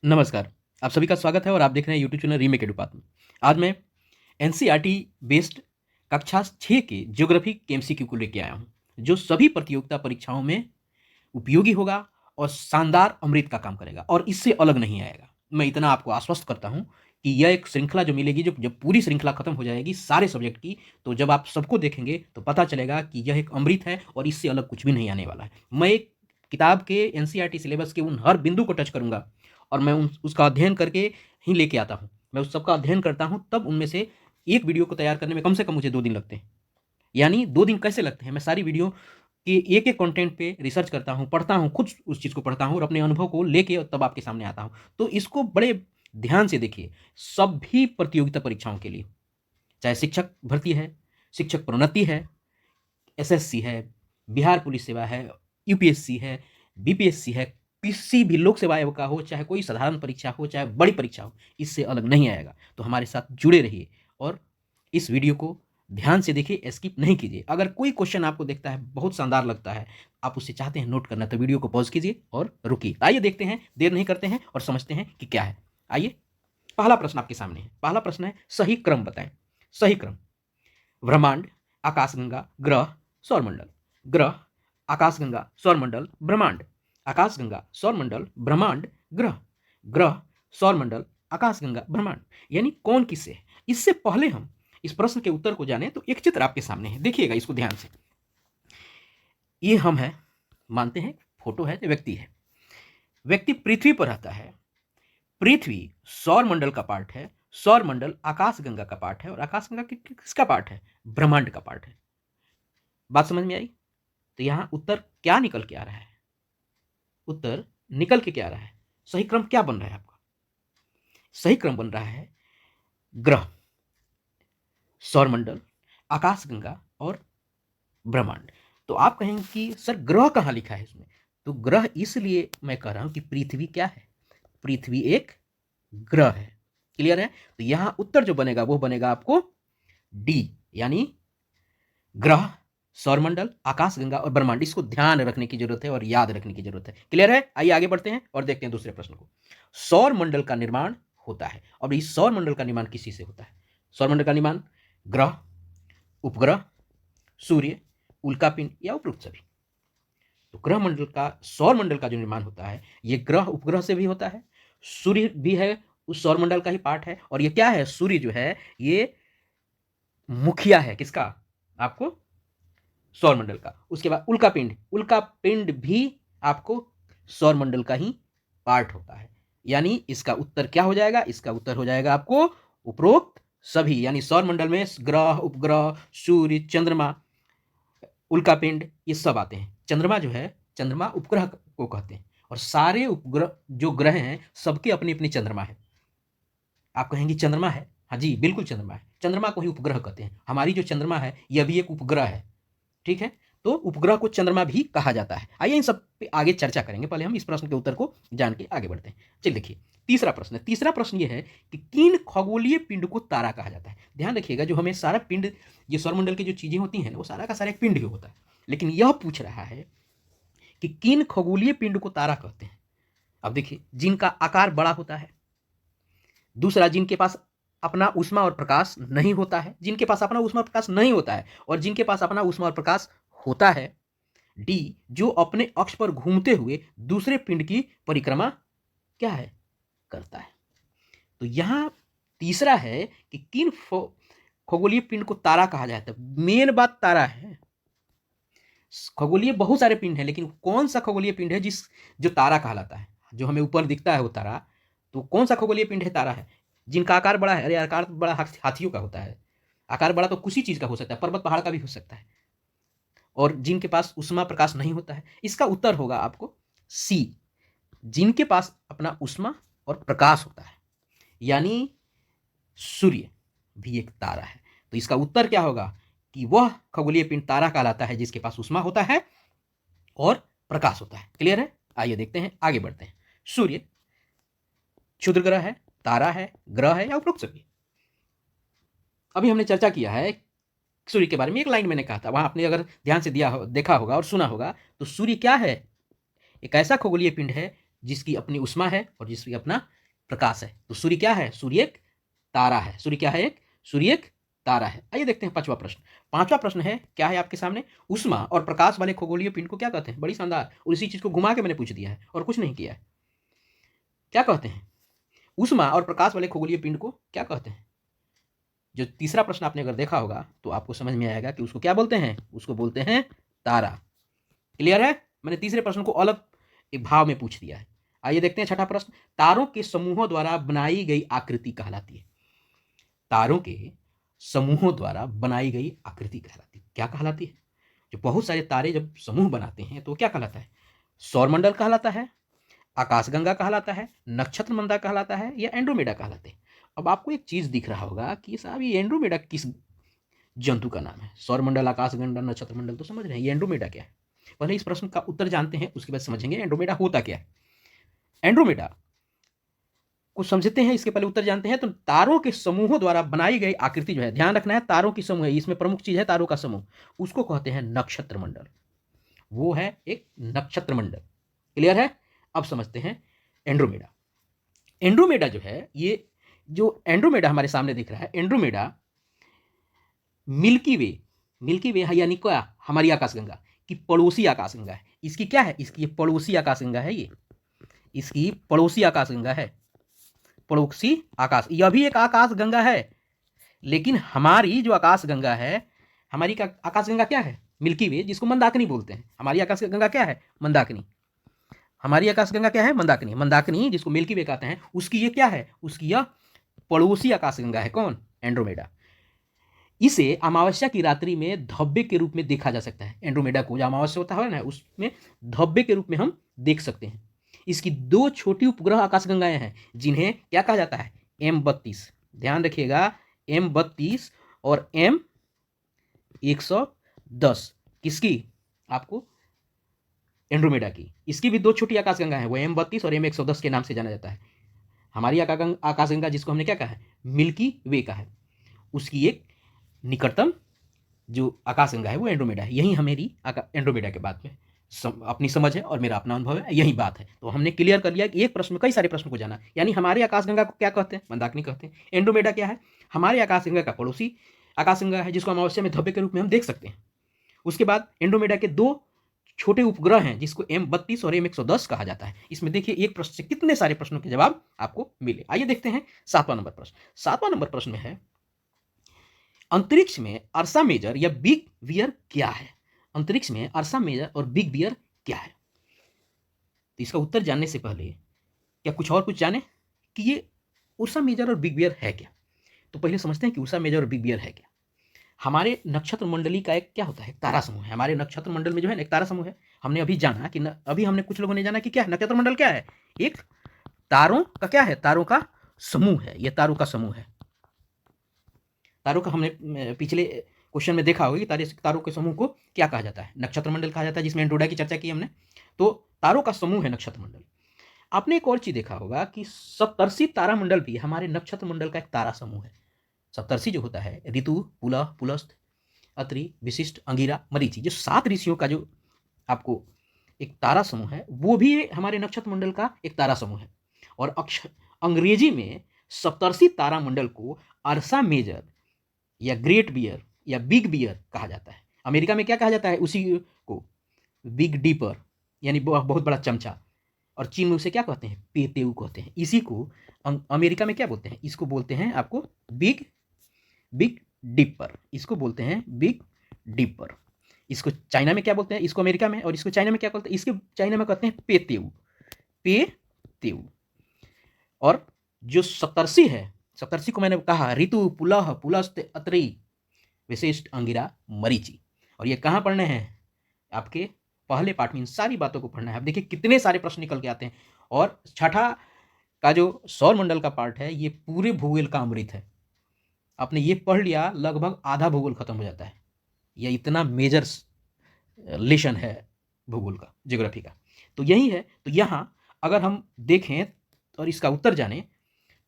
नमस्कार, आप सभी का स्वागत है और आप देख रहे हैं यूट्यूब चैनल रीमेक एडुपात में। आज मैं एनसीईआरटी बेस्ड कक्षा 6 के ज्योग्राफी के एमसीक्यू को लेके आया हूँ, जो सभी प्रतियोगिता परीक्षाओं में उपयोगी होगा और शानदार अमृत का काम करेगा और इससे अलग नहीं आएगा। मैं इतना आपको आश्वस्त करता हूँ कि यह एक श्रृंखला जो मिलेगी, जो जब पूरी श्रृंखला खत्म हो जाएगी सारे सब्जेक्ट की, तो जब आप सबको देखेंगे तो पता चलेगा कि यह एक अमृत है और इससे अलग कुछ भी नहीं आने वाला है। मैं एक किताब के एनसीईआरटी सिलेबस के उन हर बिंदु को टच करूँगा और मैं उसका अध्ययन करके ही लेके आता हूँ। मैं उस सबका अध्ययन करता हूँ, तब उनमें से एक वीडियो को तैयार करने में कम से कम मुझे 2 दिन लगते हैं। यानी 2 दिन कैसे लगते हैं, मैं सारी वीडियो के एक-एक कंटेंट पे रिसर्च करता हूँ, पढ़ता हूँ, खुद उस चीज़ को पढ़ता हूँ और अपने अनुभव को लेके और तब आपके सामने आता हूँ। तो इसको बड़े ध्यान से देखिए, सभी प्रतियोगिता परीक्षाओं के लिए, चाहे शिक्षक भर्ती है, शिक्षक प्रोन्नति है, एसएससी है, बिहार पुलिस सेवा है, यूपीएससी है, बीपीएससी है, किसी भी लोक सेवा आयोग का हो, चाहे कोई साधारण परीक्षा हो, चाहे बड़ी परीक्षा हो, इससे अलग नहीं आएगा। तो हमारे साथ जुड़े रहिए और इस वीडियो को ध्यान से देखिए, स्किप नहीं कीजिए। अगर कोई क्वेश्चन आपको दिखता है, बहुत शानदार लगता है, आप उससे चाहते हैं नोट करना, तो वीडियो को पॉज़ कीजिए और रुकिए। आइए देखते हैं, देर नहीं करते हैं और समझते हैं कि क्या है। आइए, पहला प्रश्न आपके सामने है। पहला प्रश्न है, सही क्रम बताएँ। सही क्रम, ब्रह्मांड, आकाशगंगा, ग्रह, सौरमंडल। ग्रह, आकाशगंगा, सौरमंडल, ब्रह्मांड। आकाशगंगा, सौरमंडल, ब्रह्मांड, ग्रह। ग्रह, सौरमंडल, आकाशगंगा, ब्रह्मांड। यानी कौन किससे है? इससे पहले हम इस प्रश्न के उत्तर को जाने, तो एक चित्र आपके सामने है, देखिएगा इसको ध्यान से। ये हम हैं, मानते हैं फोटो है, व्यक्ति है। व्यक्ति पृथ्वी पर रहता है। पृथ्वी सौरमंडल का पार्ट है, सौरमंडल आकाशगंगा का पार्ट है और आकाशगंगा किसका पार्ट है? ब्रह्मांड का पार्ट है। बात समझ में आई? तो यहां उत्तर क्या निकल के आ रहा है? उत्तर निकल के क्या आ रहा है? सही क्रम क्या बन रहा है आपका? सही क्रम बन रहा है ग्रह, सौरमंडल, आकाशगंगा और ब्रह्मांड। तो आप कहेंगे कि सर ग्रह कहां लिखा है इसमें? तो ग्रह इसलिए मैं कह रहा हूं कि पृथ्वी क्या है? पृथ्वी एक ग्रह है। क्लियर है? तो यहां उत्तर जो बनेगा वो बनेगा आपको डी, यानी ग्रह, सौरमंडल, आकाशगंगा और ब्रह्मांड। इसको ध्यान रखने की जरूरत है और याद रखने की जरूरत है। क्लियर है? आइए आगे बढ़ते हैं और देखते हैं दूसरे प्रश्न को। सौरमंडल का निर्माण होता है, और इस सौरमंडल का निर्माण किसी से होता है? सौरमंडल का निर्माण ग्रह, उपग्रह, सूर्य, उल्कापिंड या उपरोक्त सभी। तो ग्रह मंडल का, सौरमंडल का जो निर्माण होता है, ये ग्रह उपग्रह से भी होता है, सूर्य भी है उस सौरमंडल का ही पार्ट है। और ये क्या है? सूर्य जो है ये मुखिया है किसका? आपको सौरमंडल का। उसके बाद उल्कापिंड, उल्कापिंड भी आपको सौरमंडल का ही पार्ट होता है। यानी इसका उत्तर क्या हो जाएगा? इसका उत्तर हो जाएगा आपको उपरोक्त सभी। यानी सौरमंडल में ग्रह, उपग्रह, सूर्य, चंद्रमा, उल्कापिंड, ये सब आते हैं। चंद्रमा जो है, चंद्रमा उपग्रह को कहते हैं और सारे उपग्रह जो ग्रह हैं सबके अपनी अपनी चंद्रमा है। आप कहेंगे चंद्रमा है? हाँ जी, बिल्कुल चंद्रमा है। चंद्रमा को ही उपग्रह कहते हैं। हमारी जो चंद्रमा है यह भी एक उपग्रह है। ठीक है? तो उपग्रह को चंद्रमा भी कहा जाता है। आइए इन सब पे आगे चर्चा करेंगे, पहले हम इस प्रश्न के उत्तर को जान के आगे बढ़ते हैं। चलिए देखिए, तीसरा प्रश्न है। तीसरा प्रश्न ये है कि किन खगोलीय पिंड को तारा कहा जाता है? ध्यान रखिएगा, जो हमें सारा पिंड, ये सौरमंडल की जो चीजें होती हैं वो सारा का सारा एक पिंड ही होता है, लेकिन यह पूछ रहा है कि किन खगोलीय पिंड को तारा कहते हैं। अब देखिए, जिनका आकार बड़ा होता है, दूसरा जिनके पास अपना ऊष्मा और प्रकाश नहीं होता है, जिनके पास अपना ऊष्मा और प्रकाश नहीं होता है, और जिनके पास अपना ऊष्मा और प्रकाश होता है। डी, जो अपने अक्ष पर घूमते हुए दूसरे पिंड की परिक्रमा क्या है? करता है। तो यहां तीसरा है कि किन खगोलीय पिंड को तारा कहा जाता है। मेन बात तारा है। खगोलीय बहुत सारे पिंड हैं, लेकिन कौन सा खगोलीय पिंड है जिस जो तारा कहलाता है, जो हमें ऊपर दिखता है वो तारा? तो कौन सा खगोलीय पिंड है? तारा है जिनका आकार बड़ा है। अरे आकार बड़ा हाथियों का होता है। आकार बड़ा तो किसी चीज का हो सकता है, पर्वत पहाड़ का भी हो सकता है। और जिनके पास ऊष्मा प्रकाश नहीं होता है, इसका उत्तर होगा आपको सी, जिनके पास अपना ऊष्मा और प्रकाश होता है। यानी सूर्य भी एक तारा है। तो इसका उत्तर क्या होगा कि वह खगोलीय पिंड तारा कहलाता है जिसके पास ऊष्मा होता है और प्रकाश होता है। क्लियर है? आइए देखते हैं, आगे बढ़ते हैं। सूर्य क्षुद्र ग्रह है, तारा है, ग्रह है या उपरोक्त सभी? अभी हमने चर्चा किया है सूर्य के बारे में, एक लाइन मैंने कहा था, वहां आपने अगर ध्यान से देखा होगा और सुना होगा, तो सूर्य क्या है? एक ऐसा खगोलीय पिंड है जिसकी अपनी उष्मा है और जिसकी अपना प्रकाश है। तो सूर्य क्या है? सूर्य एक तारा है। सूर्य क्या है? सूर्य एक तारा है। आइए देखते हैं पांचवा प्रश्न। पांचवा प्रश्न है, क्या है आपके सामने? उष्मा और प्रकाश वाले खगोलीय पिंड को क्या कहते हैं? बड़ी शानदार, और इसी चीज को घुमा के मैंने पूछ दिया है और कुछ नहीं किया है। क्या कहते हैं? उष्मा और प्रकाश वाले खगोलीय पिंड को क्या कहते हैं? जो तीसरा प्रश्न आपने अगर देखा होगा तो आपको समझ में आएगा कि उसको क्या बोलते हैं। उसको बोलते हैं तारा। क्लियर है? मैंने तीसरे प्रश्न को अलग एक भाव में पूछ दिया है। आइए देखते हैं छठा प्रश्न। तारों के समूहों द्वारा बनाई गई आकृति कहलाती है। तारों के समूहों द्वारा बनाई गई आकृति कहलाती है। क्या कहलाती है? जो बहुत सारे तारे जब समूह बनाते हैं तो क्या कहलाता है? सौरमंडल कहलाता है, आकाशगंगा कहलाता है, नक्षत्र मंडल कहलाता है, या एंड्रोमेडा कहलाते हैं। अब आपको एक चीज दिख रहा होगा कि साहब ये एंड्रोमेडा किस जंतु का नाम है? सौरमंडल, आकाशगंगा, नक्षत्र मंडल तो समझ रहे हैं, ये एंड्रोमेडा क्या है? पहले इस प्रश्न का उत्तर जानते हैं, उसके बाद समझेंगे एंड्रोमेडा होता क्या है। एंड्रोमेडा को समझते हैं, इसके पहले उत्तर जानते हैं। तो तारों के समूहों द्वारा बनाई गई आकृति जो है, ध्यान रखना है, तारों की समूह है, इसमें प्रमुख चीज है तारों का समूह, उसको कहते हैं नक्षत्र मंडल। वो है एक नक्षत्र मंडल। क्लियर है? अब समझते हैं एंड्रोमेडा। एंड्रोमेडा जो है, ये जो एंड्रोमेडा हमारे सामने दिख रहा है, एंड्रोमेडा मिल्की वे है, यानी क्या? हमारी आकाशगंगा की पड़ोसी आकाशगंगा है। इसकी क्या है? इसकी पड़ोसी आकाशगंगा है। ये इसकी पड़ोसी आकाशगंगा है। पड़ोसी आकाश, यह भी एक आकाशगंगा है, लेकिन हमारी जो आकाशगंगा है, हमारी आकाशगंगा क्या है? मिल्की वे, जिसको मंदाकिनी बोलते हैं। हमारी आकाशगंगा क्या है? मंदाकिनी। हमारी आकाशगंगा क्या है? मंदाकिनी। मंदाकिनी जिसको मिल्की वे कहते हैं, उसकी ये क्या है? उसकी यह पड़ोसी आकाशगंगा है। कौन? एंड्रोमेडा। इसे अमावस्या की रात्रि में धब्बे के रूप में देखा जा सकता है। एंड्रोमेडा को जो अमावस्या होता है ना, उसमें धब्बे के रूप में हम देख सकते हैं। इसकी दो छोटी उपग्रह आकाशगंगाएं हैं, जिन्हें क्या कहा जाता है? M32। ध्यान रखिएगा, M32 और M110। किसकी? आपको एंड्रोमेडा की। इसकी भी दो छोटी आकाशगंगा है, वो M32 और M110 के नाम से जाना जाता है। हमारी आकाशगंगा जिसको हमने क्या कहा है? मिल्की वे का है। उसकी एक निकटतम जो आकाशगंगा है वो एंड्रोमेडा है। यही हमारी एंड्रोमेडा के बाद में अपनी समझ है और मेरा अपना अनुभव है, यही बात है। तो हमने क्लियर कर लिया कि एक प्रश्न में कई सारे प्रश्न को जाना, यानी हमारे आकाशगंगा को क्या कहते हैं? मंदाकिनी कहते हैं। एंड्रोमेडा क्या है? हमारे आकाशगंगा का पड़ोसी आकाशगंगा है, जिसको अमावस्या में धब्बे के रूप में हम देख सकते हैं। उसके बाद एंड्रोमेडा के दो छोटे उपग्रह हैं, जिसको M32 और M110 कहा जाता है। इसमें देखिए एक प्रश्न से कितने सारे प्रश्नों के जवाब आपको मिले। आइए देखते हैं सातवां नंबर प्रश्न। सातवां नंबर प्रश्न में है, अंतरिक्ष में अर्सा मेजर या बिग बियर क्या है? अंतरिक्ष में अर्सा मेजर और बिग बियर क्या है? तो इसका उत्तर जानने से पहले क्या कुछ और कुछ जाने कि ये उर्सा मेजर और बिग बियर है क्या। तो पहले समझते हैं कि उर्सा मेजर और बिग बियर है क्या। हमारे नक्षत्र मंडली का एक क्या होता है? तारा समूह है। हमारे नक्षत्र मंडल में जो है एक तारा समूह है। हमने अभी जाना कि अभी हमने कुछ लोगों ने जाना कि क्या नक्षत्र मंडल क्या है? एक तारों का क्या है? तारों का समूह है। यह तारों का समूह है। तारों का हमने पिछले क्वेश्चन में देखा होगा कि तारों के समूह को क्या कहा जाता है? नक्षत्र मंडल कहा जाता है, जिसमें एंड्रोमेडा की चर्चा की हमने। तो तारों का समूह है नक्षत्र मंडल। आपने एक और चीज देखा होगा कि सप्तर्षि तारा मंडल भी हमारे नक्षत्र मंडल का एक तारा समूह है। सप्तर्षि जो होता है, ऋतु, पुलह, पुलस्त्य, अत्रि, विशिष्ट, अंगिरा, मरीचि, जो 7 ऋषियों का जो आपको एक तारा समूह है, वो भी हमारे नक्षत्र मंडल का एक तारा समूह है। और अंग्रेजी में सप्तर्षि तारा मंडल को अर्सा मेजर या ग्रेट बियर या बिग बियर कहा जाता है। अमेरिका में क्या कहा जाता है उसी को? बिग डीपर, यानी बहुत बड़ा चमचा। और चीन में उसे क्या कहते हैं? पेतेऊ कहते हैं। इसी को अमेरिका में क्या बोलते हैं? इसको बोलते हैं आपको बिग डिपर। इसको बोलते हैं बिग डिपर। इसको चाइना में क्या बोलते हैं? इसको अमेरिका में, और इसको चाइना में क्या बोलते हैं? इसके चाइना में कहते हैं पेतेऊ। पेतेऊ। और जो सप्तर्षि है, सप्तर्षि को मैंने कहा ऋतु, पुलह, पुलस्त्य, अत्रि, विशिष्ट, अंगिरा, मरीचि। और ये कहाँ पढ़ने हैं? आपके पहले पाठ में इन सारी बातों को पढ़ना है। अब देखिए कितने सारे प्रश्न निकल के आते हैं। और छठा का जो सौर मंडल का पार्ट है, ये पूरे भूगोल का अमृत है। आपने ये पढ़ लिया, लगभग आधा भूगोल खत्म हो जाता है। यह इतना मेजर लेशन है भूगोल का, ज्योग्राफी का। तो यही है। तो यहाँ अगर हम देखें और इसका उत्तर जाने,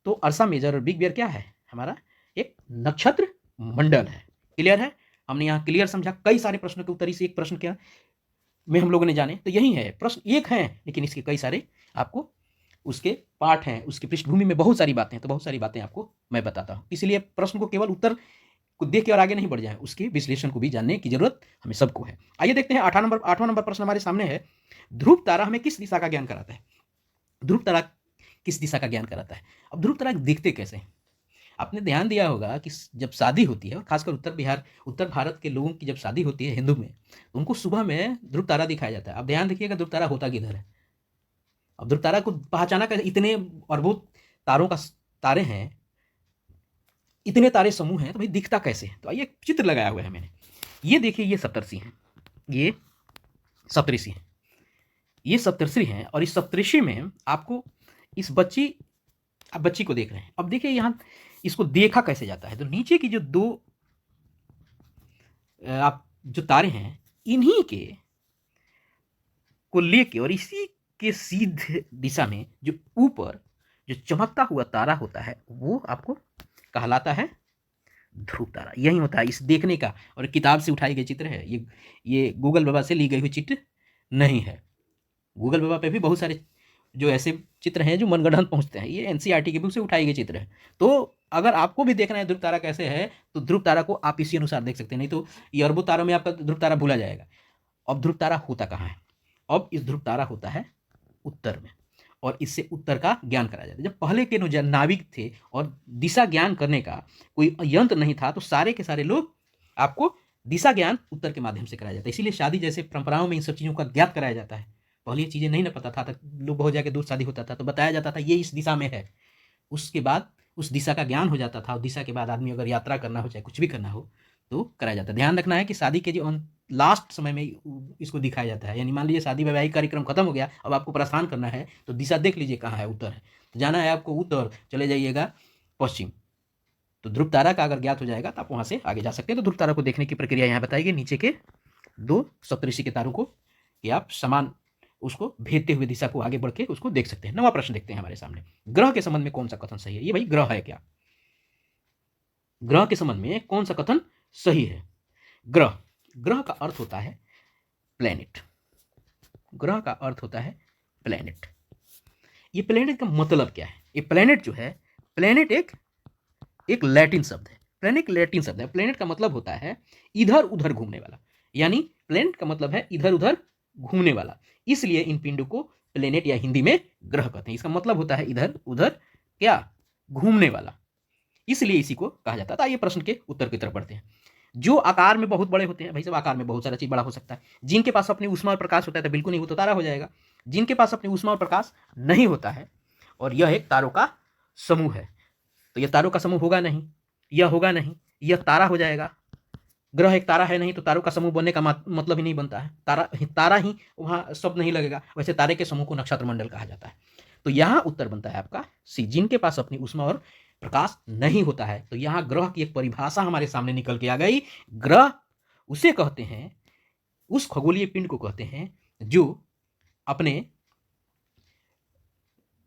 तो अर्सा मेजर और बिग बियर क्या है? हमारा एक नक्षत्र मंडल है। क्लियर है? हमने यहाँ क्लियर समझा। कई सारे प्रश्नों के उत्तर इस एक प्रश्न क्या में हम लोगों ने जाने, तो यही है, प्रश्न एक है लेकिन इसके कई सारे आपको उसके पार्ट हैं, उसकी पृष्ठभूमि में बहुत सारी बातें हैं, तो बहुत सारी बातें आपको मैं बताता हूँ। इसलिए प्रश्न को केवल उत्तर को देख के और आगे नहीं बढ़ जाए, उसके विश्लेषण को भी जानने की जरूरत हमें सबको है। आइए देखते हैं 8वां नंबर प्रश्न हमारे सामने है, ध्रुव तारा हमें किस दिशा का ज्ञान कराता है? ध्रुव तारा किस दिशा का ज्ञान कराता है? अब ध्रुव तारा दिखते कैसे हैं? आपने ध्यान दिया होगा कि जब शादी होती है, और खासकर उत्तर भारत के लोगों की जब शादी होती है हिंदू में, तो उनको सुबह में ध्रुव तारा दिखाया जाता है। अब ध्यान देखिएगा ध्रुव तारा होता किधर है। अब ध्रुव तारा को पहचाना कैसे? इतने अरबों तारों का तारे हैं, इतने तारे समूह हैं, तो भाई दिखता कैसे है? तो आइए चित्र लगाया हुआ है मैंने, ये देखिए, ये सप्तर्षि हैं, ये सप्तऋषि हैं, ये सप्तर्षि हैं, और इस सप्तऋषि में आपको इस बच्ची, आप बच्ची को देख रहे हैं। अब देखिए यहाँ इसको देखा कैसे जाता है, तो नीचे की जो दो आप जो तारे हैं, इन्हीं के को लेके और इसी के सीधे दिशा में जो ऊपर जो चमकता हुआ तारा होता है, वो आपको कहलाता है ध्रुव तारा। यही होता है इस देखने का, और किताब से उठाई गई चित्र है ये गूगल बाबा से ली गई हुई चित्र नहीं है। गूगल बाबा पे भी बहुत सारे जो ऐसे चित्र हैं जो मनगढ़ंत पहुंचते हैं, ये एनसीईआरटी की बुक से उठाई गई चित्र है। तो अगर आपको भी देखना है ध्रुव तारा कैसे है, तो ध्रुव तारा को आप इसी अनुसार देख सकते हैं, नहीं तो ये अरबों तारों में आपका ध्रुव तारा भूला जाएगा। अब ध्रुव तारा होता कहाँ है? अब इस ध्रुव तारा होता है उत्तर में, और इससे उत्तर का ज्ञान कराया जाता है। जब पहले के जो नाविक थे और दिशा ज्ञान करने का कोई यंत्र नहीं था, तो सारे के सारे लोग आपको दिशा ज्ञान उत्तर के माध्यम से कराया जाता है। इसीलिए शादी जैसे परंपराओं में इन सब चीज़ों का ज्ञात कराया जाता है। पहले ये चीज़ें नहीं ना पता था, तक लोग बहुत जाके दूर शादी होता था तो बताया जाता था ये इस दिशा में है, उसके बाद उस दिशा का ज्ञान हो जाता था, और दिशा के बाद आदमी अगर यात्रा करना हो, चाहे कुछ भी करना हो, तो कराया जाता है। ध्यान रखना है कि शादी के जो लास्ट समय में इसको दिखाया जाता है, यानी मान लीजिए शादी वैवाहिक कार्यक्रम खत्म हो गया, अब आपको प्रस्थान करना है, तो दिशा देख लीजिए कहाँ है, उत्तर है, तो जाना है आपको उत्तर, चले जाइएगा पश्चिम। तो ध्रुव तारा का अगर ज्ञात हो जाएगा तो आप वहाँ से आगे जा सकते हैं। तो ध्रुव तारा को देखने की प्रक्रिया यहाँ बताई गई, नीचे के दो सप्तऋषि के तारों को कि आप समान उसको भेदते हुए दिशा को आगे बढ़ के उसको देख सकते हैं। 9वां प्रश्न देखते हैं हमारे सामने, ग्रह के संबंध में कौन सा कथन सही है? ये भाई ग्रह है क्या? ग्रह के संबंध में कौन सा कथन सही है? ग्रह, ग्रह का अर्थ होता है प्लेनेट। ग्रह का अर्थ होता है प्लेनेट। ये प्लेनेट का मतलब क्या है? ये प्लेनेट जो है, प्लेनेट एक लैटिन शब्द है। प्लेनेट लैटिन शब्द है। प्लेनेट का मतलब होता है इधर उधर घूमने वाला, यानी प्लेनेट का मतलब है इधर उधर घूमने वाला, इसलिए इन पिंडों को प्लेनेट या हिंदी में ग्रह कहते हैं। इसका मतलब होता है इधर उधर क्या, घूमने वाला, इसलिए इसी को कहा जाता है। ये प्रश्न के उत्तर की तरफ बढ़ते हैं। जो आकार में बहुत बड़े होते हैं, भाई साहब आकार में बहुत सारा चीज बड़ा हो सकता है। जिनके पास अपनी ऊष्मा और प्रकाश होता है तो बिल्कुल नहीं, वो तो तारा हो जाएगा। जिनके पास अपनी ऊष्मा और प्रकाश नहीं होता है और यह एक तारों का समूह है, तो यह तारों का समूह होगा नहीं, यह होगा नहीं, यह तारा हो जाएगा। ग्रह एक तारा है नहीं, तो तारों का समूह बनने का मतलब ही नहीं बनता है। तारा ही वहाँ शब्द नहीं लगेगा। वैसे तारे के समूह को नक्षत्र मंडल कहा जाता है। तो यहाँ उत्तर बनता है आपका सी, जिनके पास अपनी ऊष्मा और प्रकाश नहीं होता है। तो यहाँ ग्रह की एक परिभाषा हमारे सामने निकल के आ गई। ग्रह उसे कहते हैं, उस खगोलीय पिंड को कहते हैं जो अपने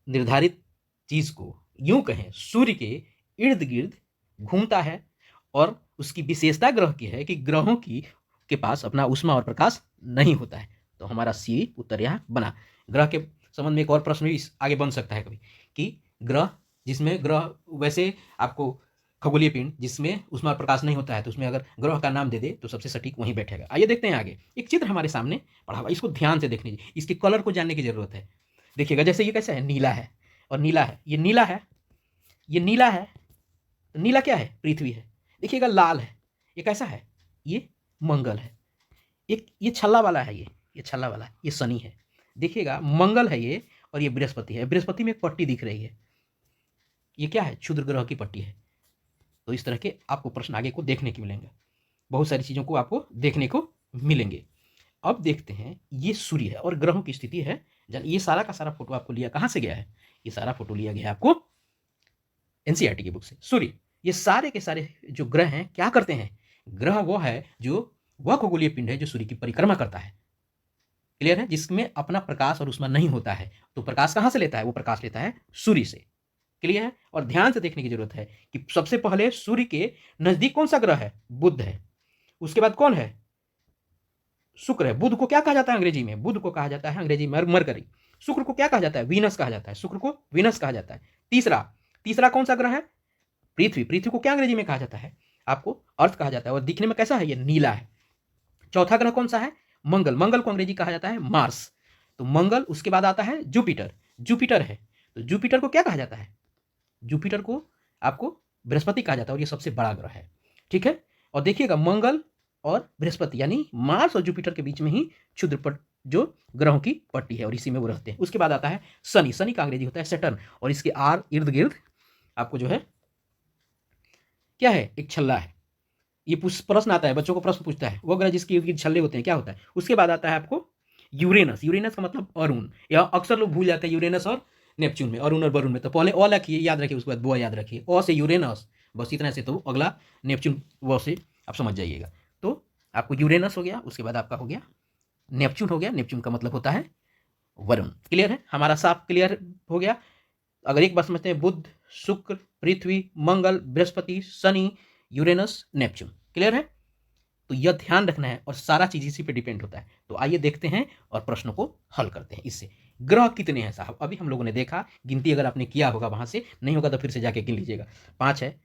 निर्धारित चीज को, यूं कहें सूर्य के इर्द गिर्द घूमता है, और उसकी विशेषता ग्रह की है कि ग्रहों की के पास अपना ऊष्मा और प्रकाश नहीं होता है। तो हमारा सी उत्तर यहाँ बना। ग्रह के संबंध में एक और प्रश्न भी आगे बन सकता है कभी, कि ग्रह जिसमें ग्रह वैसे आपको खगोलीय पिंड जिसमें ऊष्मा और प्रकाश नहीं होता है, तो उसमें अगर ग्रह का नाम दे दे तो सबसे सटीक वहीं बैठेगा। आइए देखते हैं आगे, एक चित्र हमारे सामने पड़ा हुआ, इसको ध्यान से देख लीजिए, इसके कलर को जानने की जरूरत है। देखिएगा जैसे ये कैसा है, नीला है और नीला है, ये नीला है, ये नीला है, तो नीला क्या है, पृथ्वी है। देखिएगा लाल है, ये कैसा है, ये मंगल है। एक ये छल्ला वाला है, ये छल्ला वाला है, ये शनि है। देखिएगा मंगल है ये, और ये बृहस्पति है। बृहस्पति में एक पट्टी दिख रही है, ये क्या है, क्षुद्र ग्रह की पट्टी है। तो इस तरह के आपको प्रश्न आगे को देखने को मिलेंगे, बहुत सारी चीज़ों को आपको देखने को मिलेंगे। अब देखते हैं, ये सूर्य है और ग्रहों की स्थिति है। ये सारा का सारा फोटो आपको लिया कहाँ से गया है, ये सारा फोटो लिया गया है आपको एनसीईआरटी की बुक से। सूर्य, ये सारे के सारे जो ग्रह हैं क्या करते हैं, ग्रह वो है जो वह खगोलीय पिंड है जो सूर्य की परिक्रमा करता है। क्लियर है, जिसमें अपना प्रकाश और ऊष्मा नहीं होता है। तो प्रकाश कहाँ से लेता है, वो प्रकाश लेता है सूर्य से। क्लियर है, और ध्यान से देखने की जरूरत है कि सबसे पहले सूर्य के नजदीक कौन सा ग्रह है, बुध है। उसके बाद कौन है, शुक्र है। बुध को क्या कहा जाता है अंग्रेजी में? बुध को कहा जाता है अंग्रेजी में मरकरी। शुक्र को क्या कहा जाता है? वीनस कहा जाता है। शुक्र को वीनस कहा जाता है। तीसरा तीसरा कौन सा ग्रह है? पृथ्वी। पृथ्वी को क्या अंग्रेजी में कहा जाता है? आपको अर्थ कहा जाता है, और दिखने में कैसा है? ये नीला है। चौथा ग्रह कौन सा है? मंगल। मंगल को अंग्रेजी कहा जाता है मार्स। तो मंगल, उसके बाद आता है जुपिटर। जुपिटर है, तो जुपिटर को क्या कहा जाता है? जुपिटर को आपको बृहस्पति कहा जाता है, और ये सबसे बड़ा ग्रह है। ठीक है, और देखिएगा मंगल और बृहस्पति यानी मार्स और जुपिटर के बीच में ही क्षुद्र जो ग्रहों की पट्टी है, और इसी में वो रहते हैं। उसके बाद आता है शनि। शनि का अंग्रेजी होता है सैटर्न, और इसके आर इर्द गिर्द आपको जो है क्या है? एक छल्ला है। ये प्रश्न आता है, बच्चों को प्रश्न पूछता है, वो ग्रह जिसके इर्द गिर्द छल्ले होते हैं क्या होता है? उसके बाद आता है आपको यूरेनस। यूरेनस का मतलब अरुण, या अक्सर लोग भूल जाते हैं यूरेनस और नेपच्यून में, अरुण और वरुण में। तो पहले अ लिखिए, याद रखिए, उसके बाद बो याद रखिए। अ से यूरेनस, बस इतना से, तो अगला नेपच्यून व से आप समझ जाइएगा। तो आपको यूरेनस हो गया, उसके बाद आपका हो गया नेपच्यून हो गया। नेपच्यून का मतलब होता है वरुण। क्लियर है? हमारा साफ क्लियर हो गया। अगर एक बार समझते हैं, बुध, शुक्र, पृथ्वी, मंगल, बृहस्पति, शनि, यूरेनस, नेपच्यून। क्लियर है? तो यह ध्यान रखना है, और सारा चीज इसी पे डिपेंड होता है। तो आइए देखते हैं और प्रश्नों को हल करते हैं। इससे ग्रह कितने हैं साहब? अभी हम लोगों ने देखा, गिनती अगर आपने किया होगा वहां से, नहीं होगा तो फिर से जाके गिन लीजिएगा। 5 है,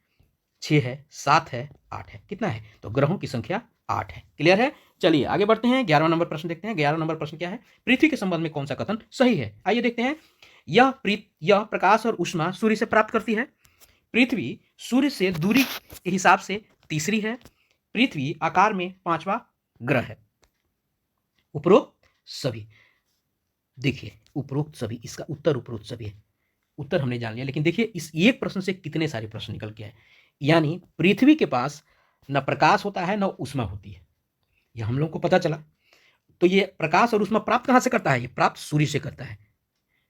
6 है, 7 है, 8 है। कितना है? तो ग्रहों की संख्या 8 है। क्लियर है? चलिए आगे बढ़ते हैं। 11वां नंबर प्रश्न देखते हैं। 11वां नंबर प्रश्न क्या है? पृथ्वी के संबंध में कौन सा कथन सही है? आइए देखते हैं। यह प्रकाश और ऊष्मा सूर्य से प्राप्त करती है। पृथ्वी सूर्य से दूरी के हिसाब से तीसरी है। पृथ्वी आकार में 5वां ग्रह है। उपरोक्त सभी, देखिए उपरोक्त सभी, इसका उत्तर उपरोक्त सभी है। उत्तर हमने जान लिया, लेकिन देखिए इस एक प्रश्न से कितने सारे प्रश्न निकल के आए। यानी पृथ्वी के पास न प्रकाश होता है न ऊष्मा होती है, यह हम लोग को पता चला। तो ये प्रकाश और ऊष्मा प्राप्त कहां से करता है? ये प्राप्त सूर्य से करता है।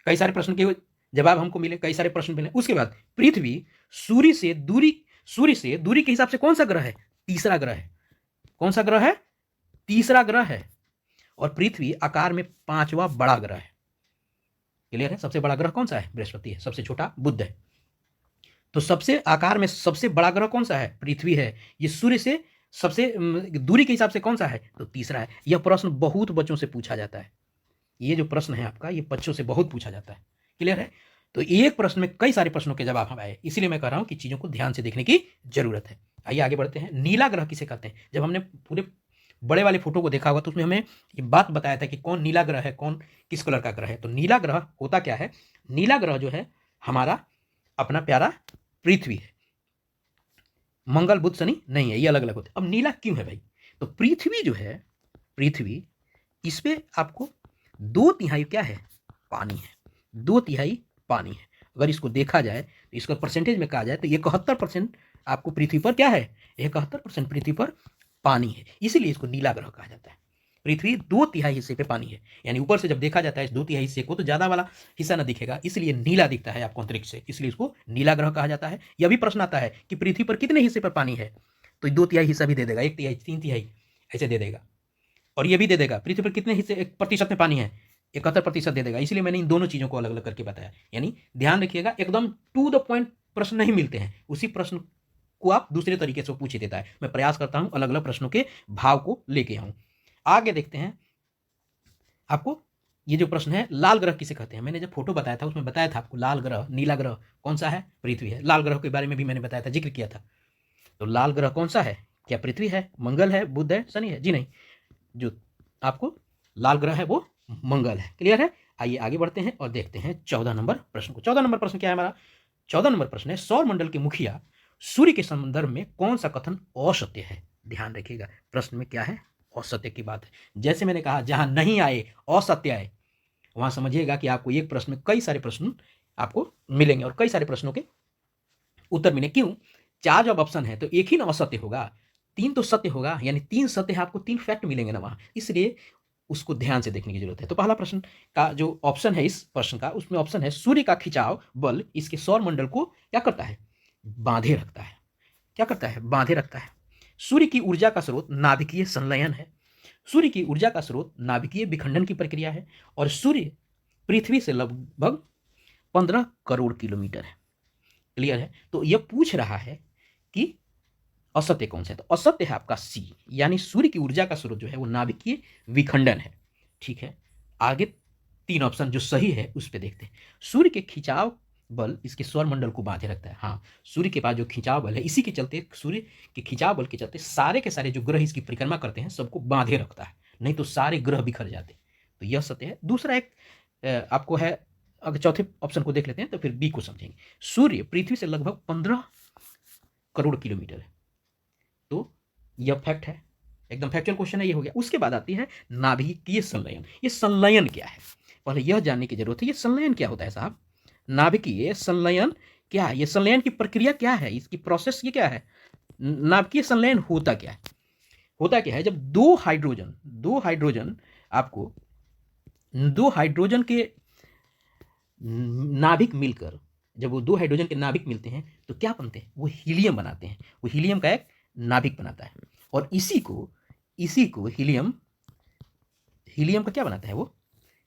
कई सारे प्रश्न के जवाब हमको मिले, कई सारे प्रश्न मिले। उसके बाद पृथ्वी सूर्य से दूरी के हिसाब से कौन सा ग्रह है? तीसरा ग्रह है। कौन सा ग्रह है? तीसरा ग्रह है। और पृथ्वी आकार में 5वां बड़ा ग्रह है। क्लियर है? सबसे बड़ा ग्रह कौन सा है? बृहस्पति है। सबसे छोटा बुध है। तो सबसे आकार में सबसे बड़ा ग्रह कौन सा है? पृथ्वी है। ये सूर्य से सबसे दूरी के हिसाब से कौन सा है? तो तीसरा है। यह प्रश्न बहुत बच्चों से पूछा जाता है। ये जो प्रश्न है आपका, ये बच्चों से बहुत पूछा जाता है। क्लियर है? तो एक प्रश्न में कई सारे प्रश्नों के जवाब हम आए, इसीलिए मैं कह रहा हूं कि चीजों को ध्यान से देखने की जरूरत है। आइए आगे बढ़ते हैं। नीला ग्रह किसे कहते हैं? जब हमने पूरे बड़े वाले फोटो को देखा होगा तो उसमें हमें ये बात बताया था कि कौन नीला ग्रह है, कौन किस कलर का ग्रह है। तो नीला ग्रह होता क्या है? नीला ग्रह जो है हमारा अपना प्यारा पृथ्वी है। मंगल, बुध, शनि नहीं है, ये अलग अलग होते हैं। अब नीला क्यों है भाई? तो पृथ्वी जो है, पृथ्वी, इस पे आपको 2/3 क्या है? पानी है। 2/3 पानी है। अगर इसको देखा जाए तो इसका परसेंटेज में कहा जाए तो 71% आपको पृथ्वी पर क्या है? 71% पृथ्वी पर पानी है, इसीलिए इसको नीला ग्रह कहा जाता है। पृथ्वी 2/3 हिस्से पे पानी है, यानी ऊपर से जब देखा जाता है इस 2/3 हिस्से को तो ज्यादा वाला हिस्सा ना दिखेगा, इसलिए नीला दिखता है आपको अंतरिक्ष से, इसलिए इसको नीला ग्रह कहा जाता है। यह भी प्रश्न आता है कि पृथ्वी पर कितने हिस्से पर पानी है, तो 2/3 हिस्सा भी दे देगा, 1/3, 3/3 ऐसे दे देगा। और ये भी दे देगा पृथ्वी पर कितने हिस्से 1% में पानी है, 71% दे देगा। इसलिए मैंने इन दोनों चीजों को अलग अलग करके बताया। यानी ध्यान रखिएगा, एकदम टू द पॉइंट प्रश्न नहीं मिलते हैं, उसी प्रश्न को आप दूसरे तरीके से पूछ देता है। मैं प्रयास करता हूं अलग अलग प्रश्नों के भाव को लेके आऊं। आगे देखते हैं। आपको ये जो प्रश्न है, लाल ग्रह किसे कहते हैं? मैंने जब फोटो बताया था उसमें बताया था आपको लाल ग्रह, नीला ग्रह कौन सा है? पृथ्वी है। लाल ग्रह के बारे में भी मैंने बताया था, जिक्र किया था। तो लाल ग्रह कौन सा है? क्या पृथ्वी है, मंगल है, बुध है, शनि है? जी नहीं, जो आपको लाल ग्रह है वो मंगल है। क्लियर है? आइए आगे बढ़ते हैं और देखते हैं 14 नंबर प्रश्न को। 14 नंबर प्रश्न क्या है हमारा? 14 नंबर प्रश्न है, सौर मंडल के मुखिया सूर्य के संदर्भ में कौन सा कथन असत्य है? ध्यान रखिएगा, प्रश्न में क्या है? असत्य की बात है। जैसे मैंने कहा, जहां नहीं आए, असत्य आए, वहां समझिएगा कि आपको एक प्रश्न में कई सारे प्रश्न आपको मिलेंगे और कई सारे प्रश्नों के उत्तर मिले। क्यों? 4 जब ऑप्शन है तो एक ही ना असत्य होगा, 3 तो सत्य होगा, यानी 3 सत्य है, आपको 3 फैक्ट मिलेंगे ना वहां, इसलिए उसको ध्यान से देखने की जरूरत है। तो पहला प्रश्न का जो ऑप्शन है इस प्रश्न का, उसमें ऑप्शन है सूर्य का खिंचाव बल इसके सौर मंडल को क्या करता है? बांधे रखता है। क्या करता है? बांधे रखता है। सूर्य की ऊर्जा का स्रोत नाभिकीय संलयन है। सूर्य की ऊर्जा का स्रोत नाभिकीय विखंडन की प्रक्रिया है। और सूर्य पृथ्वी से लगभग 15 करोड़ किलोमीटर है। क्लियर है? तो यह पूछ रहा है कि असत्य कौन सा है? तो असत्य है आपका सी, यानी सूर्य की ऊर्जा का स्रोत जो है वो नाभिकीय विखंडन है। ठीक है, आगे 3 ऑप्शन जो सही है उस पे देखते हैं। सूर्य के खिंचाव बल इसके सौर मंडल को बांधे रखता है। हाँ, सूर्य के पास जो खिंचाव बल है, इसी के चलते, सूर्य के खिंचाव बल के चलते सारे के सारे जो ग्रह इसकी परिक्रमा करते हैं सबको बांधे रखता है, नहीं तो सारे ग्रह बिखर जाते। तो यह सत्य है। दूसरा एक आपको है, अगर चौथे ऑप्शन को देख लेते हैं तो फिर बी को समझेंगे। सूर्य पृथ्वी से लगभग 15 करोड़ किलोमीटर है। तो यह फैक्ट है, एकदम फैक्चुअल क्वेश्चन है, ये हो गया। उसके बाद आती है नाभिकीय संलयन। ये संलयन क्या है, पहले यह जानने की जरूरत है। ये संलयन क्या होता है साहब? नाभिकीय संलयन क्या है? ये संलयन की प्रक्रिया क्या है, इसकी प्रोसेस ये क्या है? नाभिकीय संलयन होता क्या है? होता क्या है, जब दो हाइड्रोजन आपको, दो हाइड्रोजन के नाभिक मिलकर, जब वो दो हाइड्रोजन के नाभिक मिलते हैं तो क्या बनते हैं? वो हीलियम बनाते हैं। वो हीलियम का एक नाभिक बनाता है, और इसी को हीलियम का क्या बनाता है? वो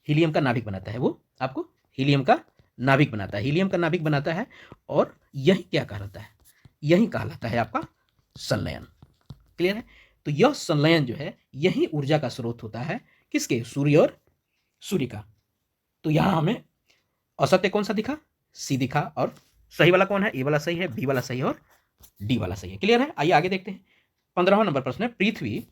हीलियम का नाभिक बनाता है। वो आपको हीलियम का नाभिक बनाता है, हीलियम का नाभिक बनाता है, और यही क्या कहलाता है? यही कहलाता है आपका संलयन। क्लियर है? तो यह संलयन जो है, यही ऊर्जा का स्रोत होता है। किसके? सूर्य और सूर्य का। तो यहां हमें असत्य कौन सा दिखा? सी दिखा। और सही वाला कौन है? ए वाला सही है, बी वाला सही है, और डी वाला सही है। क्लियर है? आइए आगे देखते हैं। 15वां नंबर प्रश्न है, पृथ्वी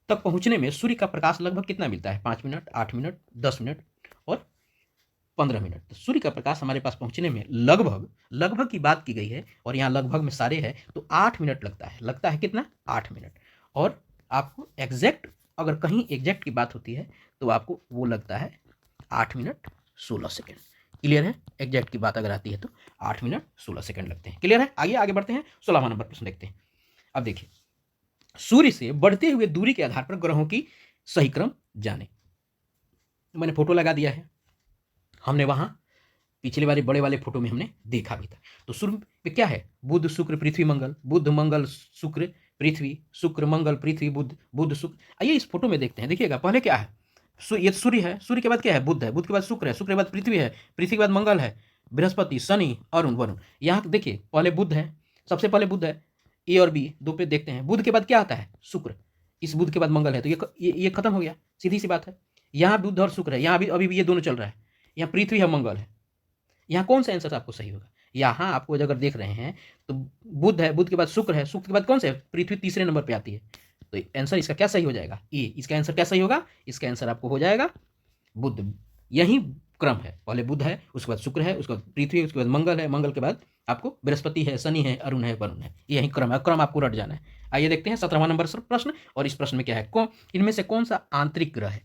तक पहुंचने में सूर्य का प्रकाश लगभग कितना मिलता है? 5 मिनट, 8 मिनट, 10 मिनट और 15 मिनट। तो सूर्य का प्रकाश हमारे पास पहुंचने में लगभग की बात की गई है, और यहाँ लगभग में सारे है, तो 8 मिनट लगता है कितना? 8 मिनट। और आपको एग्जैक्ट, अगर कहीं एग्जैक्ट की बात होती है तो आपको वो लगता है 8 मिनट 16 सेकेंड। क्लियर है? एग्जैक्ट की बात अगर आती है तो 8 मिनट 16 सेकेंड लगते हैं। क्लियर है? आगे बढ़ते हैं, 16वां नंबर प्रश्न देखते हैं। अब देखिए, सूर्य से बढ़ते हुए दूरी के आधार पर ग्रहों की सही क्रम जाने। मैंने फोटो लगा दिया है, हमने वहां पिछले वाले बड़े वाले फोटो में हमने देखा भी था। तो सूर्य पे क्या है? बुध शुक्र पृथ्वी मंगल, बुध मंगल शुक्र पृथ्वी, शुक्र मंगल पृथ्वी बुध, बुध शुक्र। आइए इस फोटो में देखते हैं। देखिएगा, पहले क्या है? ये सूर्य है, सूर्य के बाद क्या है? बुध है, बुध के बाद शुक्र है, शुक्र के बाद पृथ्वी है, पृथ्वी के बाद मंगल है, बृहस्पति, शनि, अरुण, वरुण। यहाँ देखिए, पहले बुध है, सबसे पहले बुध है। ए और बी दो पे देखते हैं, बुध के बाद क्या आता है? शुक्र। इस बुध के बाद मंगल है, तो ये खत्म हो गया, सीधी सी बात है। यहाँ बुध और शुक्र है, यहाँ अभी भी ये दोनों चल रहा है। यहाँ पृथ्वी है, मंगल है। यहाँ कौन सा आंसर आपको सही होगा? यहाँ आपको अगर देख रहे हैं तो बुध है, बुध के बाद शुक्र है, शुक्र के बाद कौन सा है? पृथ्वी तीसरे नंबर पे आती है। तो आंसर इसका क्या सही हो जाएगा? ए। इसका आंसर क्या सही होगा? इसका आंसर आपको हो जाएगा बुध। यही क्रम है, पहले बुध है, उसके बाद शुक्र है, उसके बाद पृथ्वी, उसके बाद मंगल है, मंगल के बाद आपको बृहस्पति है, शनि है, अरुण है, वरुण है। यही क्रम है, क्रम आपको रट जाना है। आइए देखते हैं 17वां नंबर प्रश्न। और इस प्रश्न में क्या है? कौन इनमें से कौन सा आंतरिक ग्रह है?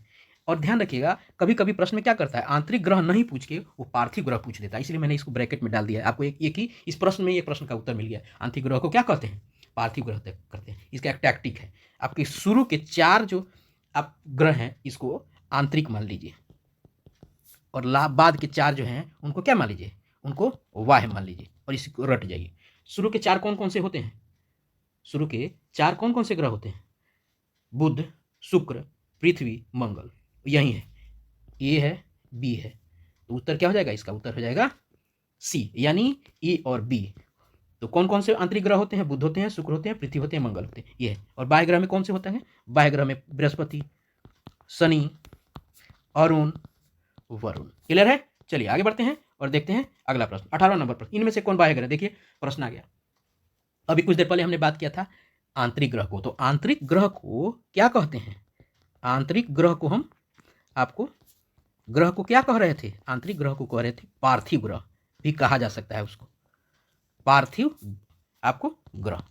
और ध्यान रखिएगा, कभी कभी प्रश्न में क्या करता है, आंतरिक ग्रह नहीं पूछ के वो पार्थिव ग्रह पूछ लेता है, इसलिए मैंने इसको ब्रैकेट में डाल दिया है। आपको एक ही इस प्रश्न में ये प्रश्न का उत्तर मिल गया। आंतरिक ग्रह को क्या कहते हैं? पार्थिव ग्रह करते हैं। इसका एक टैक्टिक है, आपके शुरू के 4 जो आप ग्रह हैं इसको आंतरिक मान लीजिए, और बाद के 4 जो हैं उनको क्या मान लीजिए? उनको वाह्य मान लीजिए, और इसको रट जाइए। शुरू के 4 कौन कौन से होते हैं? शुरू के 4 कौन कौन से ग्रह होते हैं? बुध, शुक्र, पृथ्वी, मंगल। यही है, ए है, बी है। तो उत्तर क्या हो जाएगा? इसका उत्तर हो जाएगा सी, यानी ए और बी। तो कौन कौन से आंतरिक ग्रह होते हैं? बुध होते हैं, शुक्र होते हैं, पृथ्वी होते हैं, मंगल होते हैं। ये है। और बाह्य ग्रह में कौन से होते हैं? बाह्य ग्रह में बृहस्पति, शनि, अरुण, वरुण। क्लियर है? चलिए आगे बढ़ते हैं और देखते हैं अगला प्रश्न, 18वां नंबर प्रश्न। इनमें से कौन बाह्य ग्रह? देखिए प्रश्न आ गया। अभी कुछ देर पहले हमने बात किया था आंतरिक ग्रह को, तो आंतरिक ग्रह को क्या कहते हैं? आंतरिक ग्रह को हम आपको ग्रह को क्या कह रहे थे? आंतरिक ग्रह को कह रहे थे पार्थिव ग्रह भी कहा जा सकता है उसको, पार्थिव आपको ग्रह।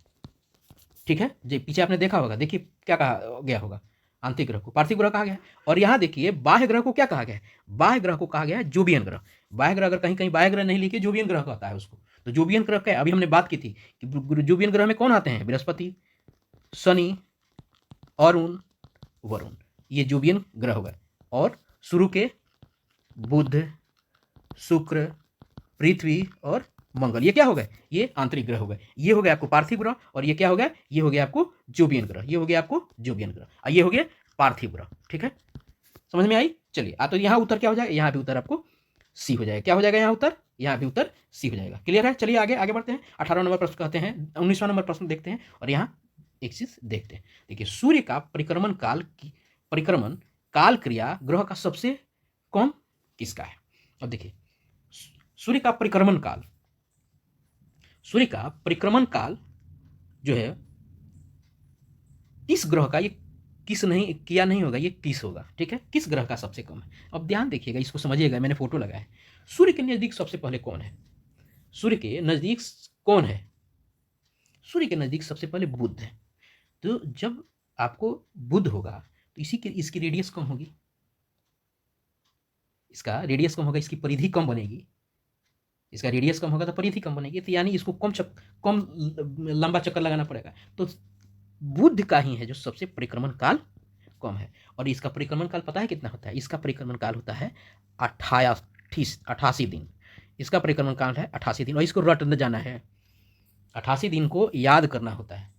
ठीक है जी, पीछे आपने देखा होगा, देखिए क्या कहा गया होगा, आंतरिक ग्रह को पार्थिव ग्रह कहा गया है। और यहाँ देखिए बाह्य ग्रह को क्या कहा गया है? बाह्य ग्रह को कहा गया है जोबियन ग्रह। बाह्य ग्रह अगर कहीं कहीं बाह्य ग्रह नहीं लिखे, जोबियन ग्रह कहता है उसको। तो जोबियन ग्रह क्या है? अभी हमने बात की थी कि जोबियन ग्रह में कौन आते हैं? बृहस्पति, शनि, अरुण, वरुण। ये जोबियन ग्रह हो गए। और शुरू के बुध, शुक्र, पृथ्वी और मंगल, ये क्या हो गए? ये आंतरिक ग्रह हो गए। ये हो गया आपको पार्थिव ग्रह, और ये क्या हो गया? ये हो गया आपको जोबियन ग्रह। ये हो गया आपको जोबियन ग्रह, ये हो गया पार्थिव ग्रह। ठीक है, समझ में आई? चलिए तो यहाँ उत्तर क्या हो जाएगा? यहाँ भी उत्तर आपको सी हो जाएगा। क्या हो जाएगा यहाँ उत्तर? यहाँ भी उत्तर सी हो जाएगा। क्लियर है? चलिए आगे आगे बढ़ते हैं। 18वां नंबर प्रश्न कहते हैं, 19वां नंबर प्रश्न देखते हैं और यहाँ एक चीज देखते हैं। देखिए, सूर्य का परिक्रमण काल क्रिया ग्रह का सबसे कम किसका है? अब देखिए, सूर्य का परिक्रमण काल जो है किस ग्रह का, ये किस नहीं किया नहीं होगा, ये किस होगा, ठीक है? किस ग्रह का सबसे कम है? अब ध्यान देखिएगा, इसको समझिएगा, मैंने फोटो लगाया है। सूर्य के नजदीक सबसे पहले कौन है? सूर्य के नजदीक कौन है? सूर्य के नजदीक सबसे पहले बुध है। तो जब आपको बुध होगा तो इसकी रेडियस कम होगी, इसका रेडियस कम होगा, इसकी परिधि कम बनेगी। इसका रेडियस कम होगा तो परिधि कम बनेगी, तो यानी इसको कम लंबा चक्कर लगाना पड़ेगा। तो बुध का ही है जो सबसे परिक्रमण काल कम है। और इसका परिक्रमण काल पता है कितना होता है? इसका परिक्रमण काल होता है 88 दिन। इसका परिक्रमण काल है 88 दिन, और इसको रट न जाना है। 88 दिन को याद करना होता है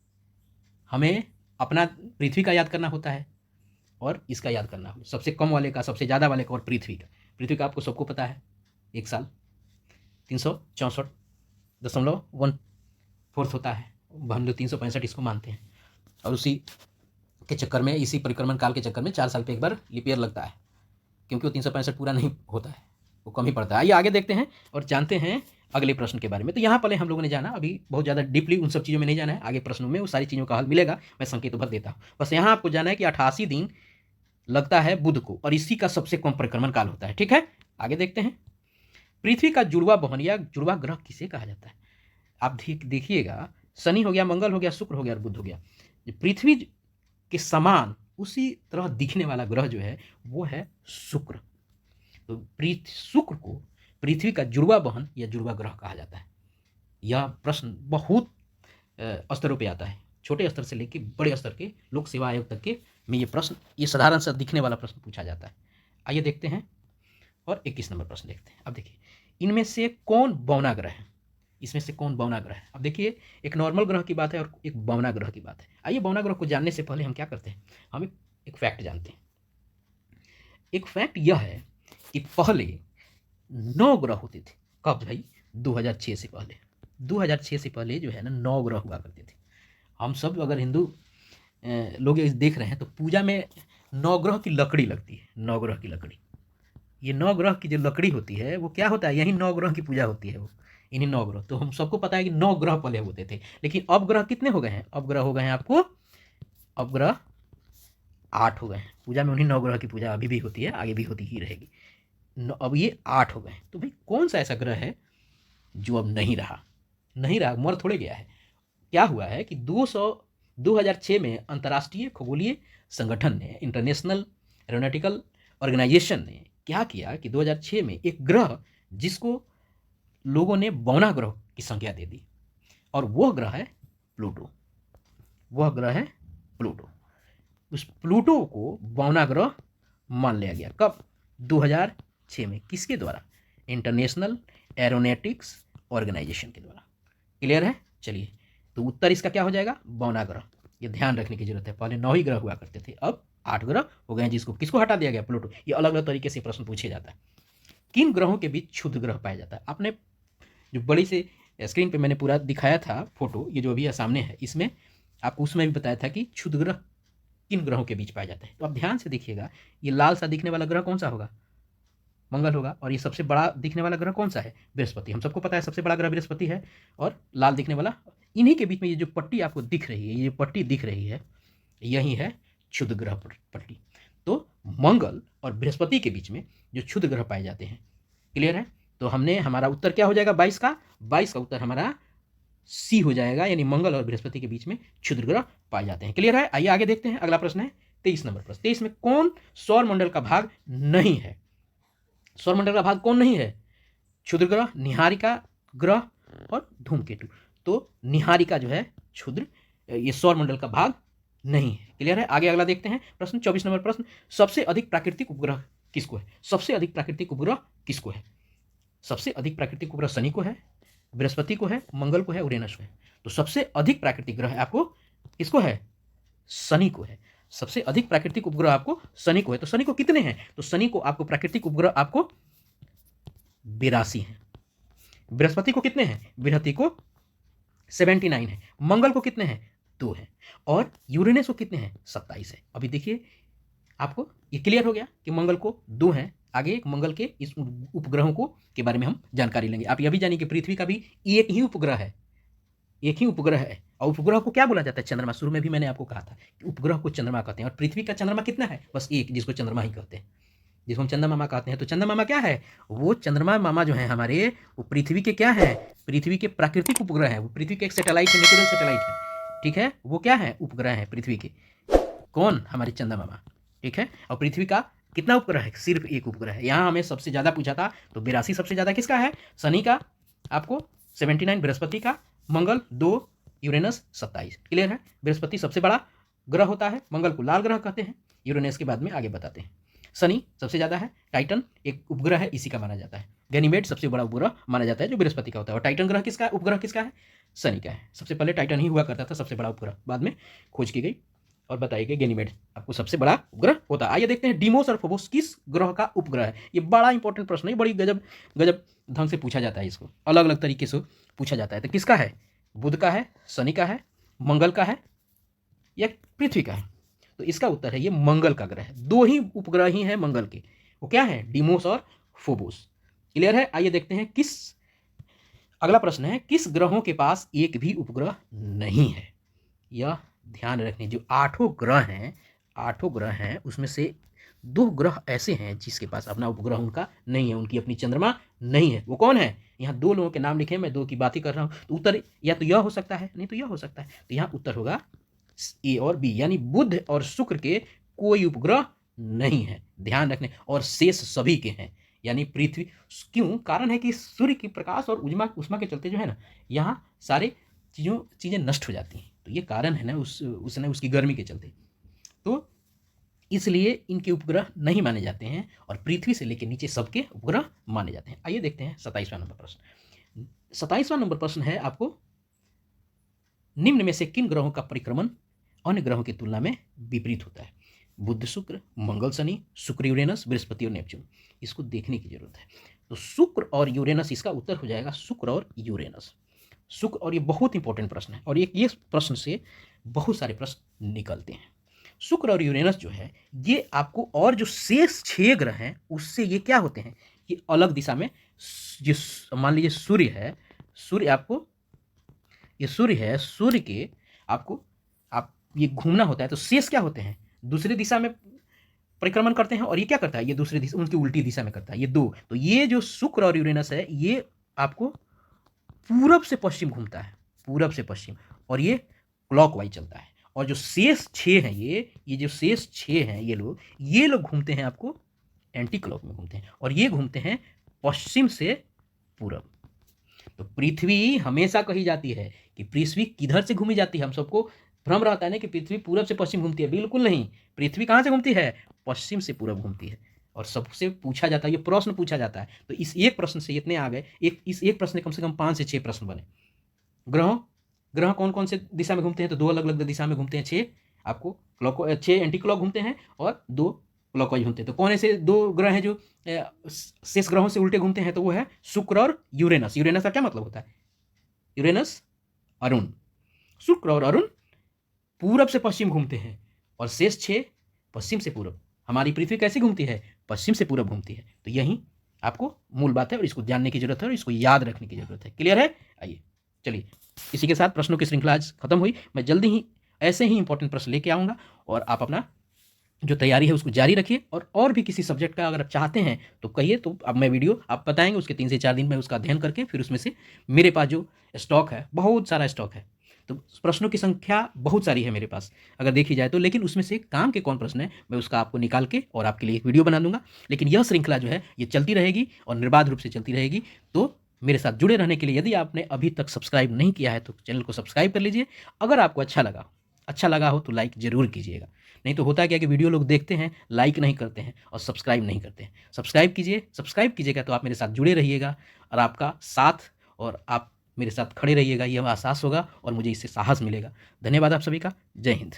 हमें। अपना पृथ्वी का याद करना होता है और इसका याद करना होता है, सबसे कम वाले का, सबसे ज़्यादा वाले का, और पृथ्वी का आपको सबको पता है, एक साल 364.14 होता है। हम लोग 365 इसको मानते हैं, और उसी के चक्कर में, इसी परिक्रमण काल के चक्कर में 4 साल पे एक बार लीप ईयर लगता है, क्योंकि वो 365 पूरा नहीं होता है, वो कम ही पड़ता है। आइए आगे देखते हैं और जानते हैं अगले प्रश्न के बारे में। तो यहाँ पहले हम लोगों ने जाना, अभी बहुत ज़्यादा डीपली उन सब चीज़ों में नहीं जाना है, आगे प्रश्नों में वो सारी चीज़ों का हल मिलेगा, मैं संकेत भर देता हूँ। बस यहाँ आपको जाना है कि 88 दिन लगता है बुध को, और इसी का सबसे कम परिक्रमण काल होता है, ठीक है? आगे देखते हैं। पृथ्वी का जुड़वा बहन या जुड़वा ग्रह किसे कहा जाता है? आप देखिएगा, शनि हो गया, मंगल हो गया, शुक्र हो गया और बुध हो गया। पृथ्वी के समान उसी तरह दिखने वाला ग्रह जो है वो है शुक्र। तो शुक्र को पृथ्वी का जुड़वा बहन या जुड़वा ग्रह कहा जाता है। यह प्रश्न बहुत स्तरों पे आता है, छोटे स्तर से लेकर बड़े स्तर के लोक सेवा आयोग तक के में ये साधारण सा दिखने वाला प्रश्न पूछा जाता है। आइए देखते हैं और 21 नंबर प्रश्न देखते हैं। अब देखिए, इनमें से कौन बौना ग्रह है? इसमें से कौन बौना ग्रह है? अब देखिए, एक नॉर्मल ग्रह की बात है और एक बौना ग्रह की बात है। आइए, बौना ग्रह को जानने से पहले हम क्या करते हैं, हम एक फैक्ट जानते हैं। एक फैक्ट यह है कि पहले 9 ग्रह होते थे। कब भाई? 2006 से पहले। 2006 से पहले जो है ना 9 ग्रह हुआ करते थे। हम सब अगर हिंदू लोग देख रहे हैं तो पूजा में 9 ग्रह की लकड़ी लगती है। 9 ग्रह की लकड़ी, ये 9 ग्रह की जो लकड़ी होती है वो क्या होता है, यही 9 ग्रह की पूजा होती है, वो इन्हीं 9 ग्रह। तो हम सबको पता है कि 9 ग्रह पहले होते थे, लेकिन अब ग्रह कितने हो गए हैं? अब ग्रह हो गए हैं आपको, अब ग्रह 8 हो गए हैं। पूजा में उन्हीं 9 ग्रह की पूजा अभी भी होती है, आगे भी होती ही रहेगी। अब ये 8 हो गए। तो भाई कौन सा ऐसा ग्रह है जो अब नहीं रहा, मर थोड़े गया है। क्या हुआ है कि 2006 में अंतर्राष्ट्रीय खगोलीय संगठन ने, इंटरनेशनल एरोनॉटिकल ऑर्गेनाइजेशन ने क्या किया कि 2006 में एक ग्रह जिसको लोगों ने बौना ग्रह की संज्ञा दे दी, और वह ग्रह है प्लूटो। उस प्लूटो को बौना ग्रह मान लिया गया। कब? 2006 में। किसके द्वारा? इंटरनेशनल एरोनॉटिक्स ऑर्गेनाइजेशन के द्वारा। क्लियर है? चलिए, तो उत्तर इसका क्या हो जाएगा? बौना ग्रह। ये ध्यान रखने की जरूरत है, पहले 9 ही ग्रह हुआ करते थे, अब 8 ग्रह हो गए, जिसको किसको हटा दिया गया? प्लूटो। ये अलग अलग तरीके से प्रश्न पूछे जाता है। किन ग्रहों के बीच क्षुद्र ग्रह पाया जाता है? आपने जो बड़ी से स्क्रीन पे मैंने पूरा दिखाया था फोटो, ये जो अभी सामने है, इसमें आपको उसमें भी बताया था कि क्षुद्र ग्रह किन ग्रहों के बीच पाया जाता है। तो आप ध्यान से देखिएगा, ये लाल सा दिखने वाला ग्रह कौन सा होगा? मंगल होगा। और ये सबसे बड़ा दिखने वाला ग्रह कौन सा है? बृहस्पति। हम सबको पता है सबसे बड़ा ग्रह बृहस्पति है। और लाल दिखने वाला, इन्हीं के बीच में ये जो पट्टी आपको दिख रही है, ये पट्टी दिख रही है, यही है क्षुद्र ग्रह पट्टी। तो मंगल और बृहस्पति के बीच में जो क्षुद्र ग्रह पाए जाते हैं। क्लियर है? तो हमारा उत्तर क्या हो जाएगा? 22 का उत्तर हमारा सी हो जाएगा, यानी मंगल और बृहस्पति के बीच में क्षुद्र ग्रह पाए जाते हैं। क्लियर है? आइए आगे देखते हैं। अगला प्रश्न है 23 नंबर प्रश्न। 23 में कौन सौर मंडल का भाग नहीं है? सौर मंडल का भाग कौन नहीं है? क्षुद्र ग्रह, निहारिका ग्रह और धूमकेतु। तो निहारिका जो है क्षुद्र, ये सौर मंडल का भाग नहीं है। क्लियर है? आगे अगला देखते हैं प्रश्न 24 नंबर प्रश्न। सबसे अधिक प्राकृतिक उपग्रह किसको है? सबसे अधिक प्राकृतिक उपग्रह किसको है? सबसे अधिक प्राकृतिक उपग्रह शनि को है, बृहस्पति को है, मंगल को है, यूरेनस को है। तो सबसे अधिक प्राकृतिक ग्रह आपको किसको है? शनि को है। सबसे अधिक प्राकृतिक उपग्रह आपको शनि को है। तो शनि को कितने हैं? तो शनि को आपको प्राकृतिक उपग्रह आपको 82 हैं। बृहस्पति को कितने हैं? बृहस्पति को 79 है। मंगल को कितने हैं? 2 हैं। और यूरेनस को कितने हैं? 27 है। अभी देखिए आपको ये क्लियर हो गया कि मंगल को 2 हैं। आगे मंगल के इस उपग्रहों को के बारे में हम जानकारी लेंगे। आप यह भी जानिए कि पृथ्वी का भी एक ही उपग्रह है, एक ही उपग्रह है। और उपग्रह को क्या बोला जाता है? चंद्रमा। शुरू में भी मैंने आपको कहा था कि उपग्रह को चंद्रमा कहते हैं। और पृथ्वी का चंद्रमा कितना है? बस एक, जिसको चंद्रमा ही कहते हैं, जिसको हम चंद्रमा मामा कहते हैं। तो चंद्रमा मामा क्या है? वो चंद्रमा मामा जो है हमारे, वो पृथ्वी के क्या है? पृथ्वी के प्राकृतिक उपग्रह है। वो पृथ्वी के एक सैटेलाइट है, नेचुरल सैटेलाइट है, ठीक है। वो क्या है? उपग्रह है पृथ्वी के। कौन? हमारे चंद्रमा मामा, ठीक है। और पृथ्वी का कितना उपग्रह है? सिर्फ एक उपग्रह है। यहाँ हमें सबसे ज़्यादा पूछा था, तो 82 सबसे ज़्यादा किसका है? शनि का, आपको 79 बृहस्पति का, मंगल 2, यूरेनस 27। क्लियर है। बृहस्पति सबसे बड़ा ग्रह होता है, मंगल को लाल ग्रह कहते हैं, यूरेनस के बाद में आगे बताते हैं। शनि सबसे ज़्यादा है, टाइटन एक उपग्रह है, इसी का माना जाता है। गैनीमेड सबसे बड़ा उपग्रह माना जाता है जो बृहस्पति का होता है। और टाइटन ग्रह किसका उपग्रह किसका है? शनि का है। सबसे पहले टाइटन ही हुआ करता था सबसे बड़ा उपग्रह, बाद में खोज की गई और बताई गई गैनीमेड आपको सबसे बड़ा उपग्रह होता है। आइए देखते हैं डीमोस और फोबोस किस ग्रह का उपग्रह है। ये बड़ा इंपॉर्टेंट प्रश्न है, बड़ी गजब गजब ढंग से पूछा जाता है, इसको अलग अलग तरीके से पूछा जाता है। तो किसका है? बुध का है, शनि का है, मंगल का है या पृथ्वी का है? तो इसका उत्तर है ये मंगल का ग्रह है। 2 ही उपग्रह ही हैं मंगल के, वो क्या है? डीमोस और फोबोस। क्लियर है। आइए देखते हैं अगला प्रश्न है, किस ग्रहों के पास एक भी उपग्रह नहीं है? यह ध्यान रखने, जो 8 ग्रह हैं उसमें से 2 ग्रह ऐसे हैं जिसके पास अपना उपग्रह उनका नहीं है, उनकी अपनी चंद्रमा नहीं है। वो कौन है? यहाँ 2 लोगों के नाम लिखे हैं, मैं 2 की बात ही कर रहा हूँ। तो उत्तर या तो यह हो सकता है, नहीं तो यह हो सकता है। तो यहाँ उत्तर होगा ए और बी, यानी बुध और शुक्र के कोई उपग्रह नहीं है, ध्यान रखने। और शेष सभी के हैं, यानी पृथ्वी। क्यों? कारण है कि सूर्य की प्रकाश और उष्मा के चलते जो है ना, यहाँ सारे चीज़ें नष्ट हो जाती हैं। तो ये कारण है ना उसकी गर्मी के चलते, तो इसलिए इनके उपग्रह नहीं माने जाते हैं और पृथ्वी से लेकर नीचे सबके उपग्रह माने जाते हैं। आइए देखते हैं 27वां नंबर प्रश्न। 27वां नंबर प्रश्न है आपको, निम्न में से किन ग्रहों का परिक्रमण अन्य ग्रहों की तुलना में विपरीत होता है? बुध शुक्र, मंगल शनि, शुक्र यूरेनस, बृहस्पति और नेपच्यून। इसको देखने की जरूरत है। तो शुक्र और यूरेनस, इसका उत्तर हो जाएगा शुक्र और यूरेनस। शुक्र, और ये बहुत इंपॉर्टेंट प्रश्न है और ये प्रश्न से बहुत सारे प्रश्न निकलते हैं। शुक्र और यूरेनस जो है ये आपको, और जो शेष 6 ग्रह हैं उससे ये क्या होते हैं? ये अलग दिशा में, मान लीजिए सूर्य है, सूर्य आपको, ये सूर्य है, सूर्य के आपको आप ये घूमना होता है, तो शेष क्या होते हैं? दूसरी दिशा में परिक्रमण करते हैं। और ये क्या करता है? ये दूसरी दिशा, उनकी उल्टी दिशा में करता है, ये 2। तो ये जो शुक्र और यूरेनस है ये आपको पूरब से पश्चिम घूमता है, पूरब से पश्चिम, और ये क्लॉकवाइज चलता है। और जो शेष 6 हैं, ये जो शेष 6 हैं, ये लोग घूमते हैं आपको एंटी क्लॉक में घूमते हैं, और ये घूमते हैं पश्चिम से पूरब। तो पृथ्वी हमेशा कही जाती है कि पृथ्वी किधर से घूमी जाती है। हम सबको भ्रम रहता है ना कि पृथ्वी पूरब से पश्चिम घूमती है, बिल्कुल नहीं। पृथ्वी कहाँ से घूमती है? पश्चिम से पूरब घूमती है। और सबसे पूछा जाता है, ये प्रश्न पूछा जाता है, तो इस एक प्रश्न से इतने आ गए, इस एक प्रश्न कम से कम 5 से 6 प्रश्न बने। ग्रह कौन कौन से दिशा में घूमते हैं? तो 2 अलग अलग दिशा में घूमते हैं, 6 आपको क्लॉक, 6 एंटी क्लॉक घूमते हैं और 2 क्लॉकवाइज घूमते हैं। तो कौन ऐसे 2 ग्रह हैं जो शेष ग्रहों से उल्टे घूमते हैं? तो वो है शुक्र और यूरेनस। यूरेनस का क्या मतलब होता है? यूरेनस अरुण। शुक्र और अरुण पूरब से पश्चिम घूमते हैं और शेष 6 पश्चिम से पूरब। हमारी पृथ्वी कैसे घूमती है? पश्चिम से पूरब घूमती है। तो यही आपको मूल बात है और इसको जानने की जरूरत है और इसको याद रखने की जरूरत है। क्लियर है? आइए चलिए, इसी के साथ प्रश्नों की श्रृंखला आज खत्म हुई। मैं जल्दी ही ऐसे ही इंपॉर्टेंट प्रश्न लेके आऊँगा और आप अपना जो तैयारी है उसको जारी रखिए। और भी किसी सब्जेक्ट का अगर आप चाहते हैं तो कहिए, तो अब मैं वीडियो आप बताएंगे, उसके 3 से 4 दिन में उसका अध्ययन करके फिर उसमें से मेरे पास जो स्टॉक है, बहुत सारा स्टॉक है, तो प्रश्नों की संख्या बहुत सारी है मेरे पास अगर देखी जाए तो, लेकिन उसमें से काम के कौन प्रश्न है मैं उसका आपको निकाल के और आपके लिए एक वीडियो बना दूंगा। लेकिन यह श्रृंखला जो है ये चलती रहेगी और निर्बाध रूप से चलती रहेगी। तो मेरे साथ जुड़े रहने के लिए यदि आपने अभी तक सब्सक्राइब नहीं किया है तो चैनल को सब्सक्राइब कर लीजिए। अगर आपको अच्छा लगा हो तो लाइक ज़रूर कीजिएगा। नहीं तो होता क्या कि वीडियो लोग देखते हैं, लाइक नहीं करते हैं और सब्सक्राइब नहीं करते हैं। सब्सक्राइब कीजिएगा तो आप मेरे साथ जुड़े रहिएगा और आपका साथ और आप मेरे साथ खड़े रहिएगा, यह एहसास होगा और मुझे इससे साहस मिलेगा। धन्यवाद आप सभी का। जय हिंद।